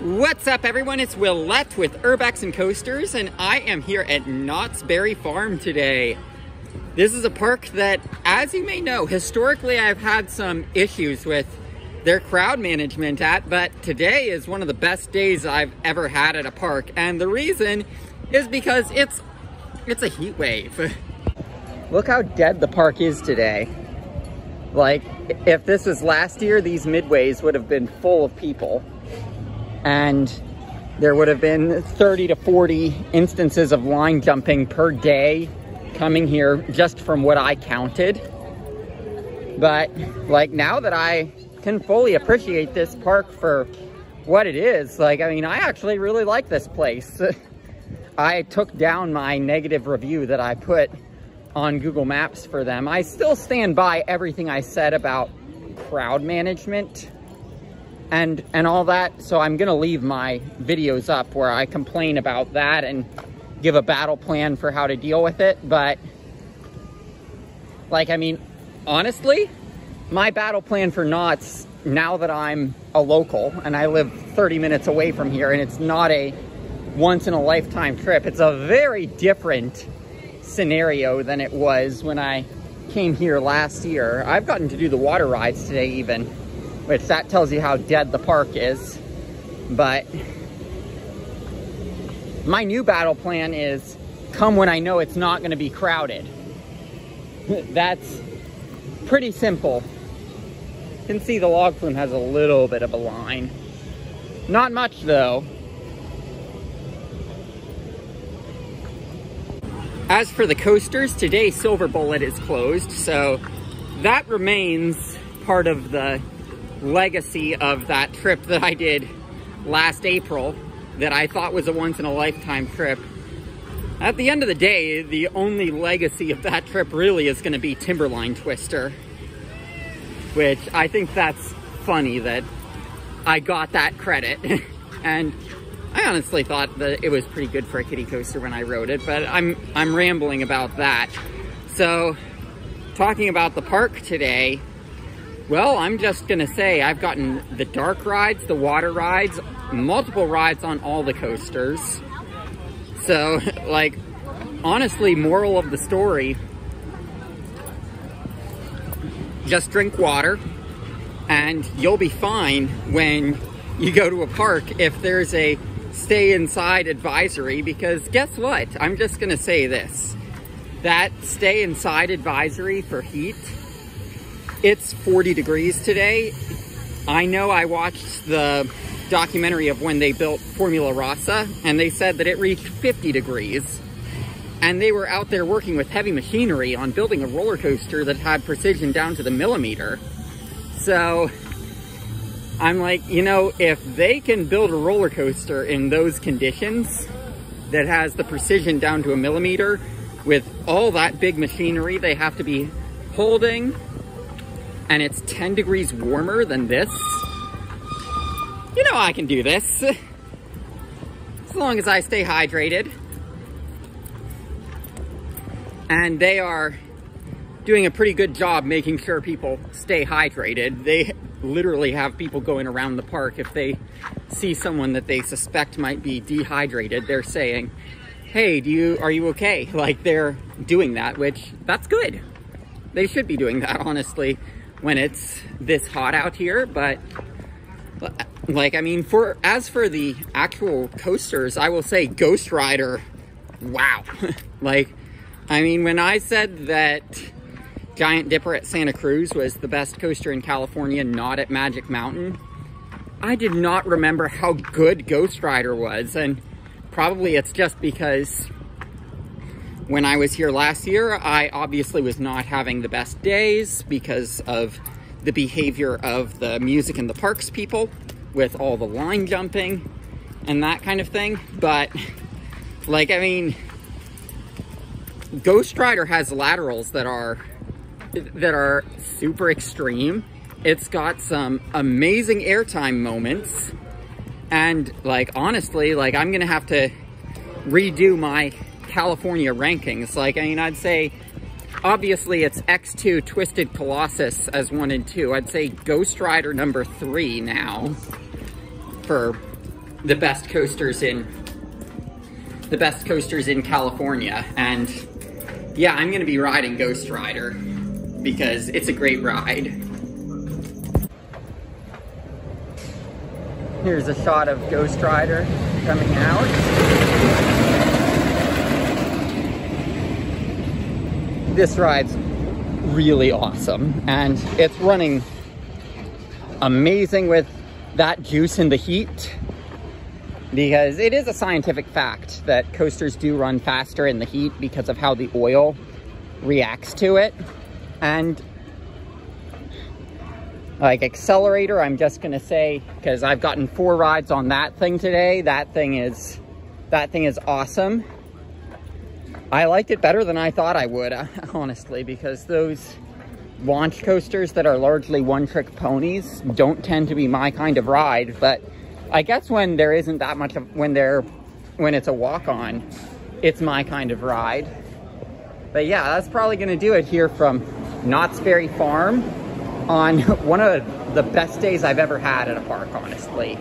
What's up, everyone? It's Willette with Urbex and Coasters, and I am here at Knott's Berry Farm today. This is a park that, as you may know, historically I've had some issues with their crowd management at, but today is one of the best days I've ever had at a park, and the reason is because it's a heat wave. Look how dead the park is today. Like, if this was last year, these midways would have been full of people. And there would have been 30 to 40 instances of line jumping per day coming here just from what I counted. But like, now that I can fully appreciate this park for what it is, like, I mean, I actually really like this place. I took down my negative review that I put on Google Maps for them. I still stand by everything I said about crowd management and all that, so I'm gonna leave my videos up where I complain about that and give a battle plan for how to deal with it. But like, I mean, honestly, my battle plan for Knott's, now that I'm a local and I live 30 minutes away from here and it's not a once-in-a-lifetime trip, it's a very different scenario than it was when I came here last year. I've gotten to do the water rides today even, which that tells you how dead the park is. But my new battle plan is come when I know it's not going to be crowded. That's pretty simple. You can see the log flume has a little bit of a line. Not much though. As for the coasters, today Silver Bullet is closed, so that remains part of the legacy of that trip that I did last April that I thought was a once-in-a-lifetime trip. At the end of the day, the only legacy of that trip really is going to be Timberline Twister, which I think that's funny that I got that credit. And I honestly thought that it was pretty good for a kiddie coaster when I rode it, but I'm rambling about that. So, talking about the park today, well, I'm just gonna say I've gotten the dark rides, the water rides, multiple rides on all the coasters. So, like, honestly, moral of the story, just drink water and you'll be fine when you go to a park if there's a stay inside advisory, because guess what? I'm just gonna say this. That stay inside advisory for heat, it's 40 degrees today. I know I watched the documentary of when they built Formula Rossa, and they said that it reached 50 degrees. And they were out there working with heavy machinery on building a roller coaster that had precision down to the millimeter. So I'm like, you know, if they can build a roller coaster in those conditions that has the precision down to a millimeter with all that big machinery they have to be holding, and it's 10 degrees warmer than this, you know I can do this. As long as I stay hydrated. And they are doing a pretty good job making sure people stay hydrated. They literally have people going around the park. If they see someone that they suspect might be dehydrated, they're saying, hey, are you okay? Like, they're doing that, which that's good. They should be doing that, honestly, when it's this hot out here. But like, I mean, as for the actual coasters, I will say Ghost Rider, wow. Like, I mean, when I said that Giant Dipper at Santa Cruz was the best coaster in California, not at Magic Mountain, I did not remember how good Ghost Rider was. And probably it's just because when I was here last year, I obviously was not having the best days because of the behavior of the music in the parks people with all the line jumping and that kind of thing. But like, I mean, Ghost Rider has laterals that are super extreme. It's got some amazing airtime moments, and like, honestly, like, I'm gonna have to redo my California rankings. Like, I mean, I'd say obviously it's X2 Twisted Colossus as 1 and 2. I'd say Ghost Rider number 3 now for the best coasters in California. And yeah, I'm gonna be riding Ghost Rider because it's a great ride. Here's a shot of Ghost Rider coming out. This ride's really awesome, and it's running amazing with that juice in the heat, because it is a scientific fact that coasters do run faster in the heat because of how the oil reacts to it. And like accelerator, I'm just gonna say, because I've gotten 4 rides on that thing today, that thing is awesome. I liked it better than I thought I would, honestly, because those launch coasters that are largely one-trick ponies don't tend to be my kind of ride. But I guess when there isn't that much of, when it's a walk-on, it's my kind of ride. But yeah, that's probably gonna do it here from Knott's Berry Farm on one of the best days I've ever had at a park, honestly.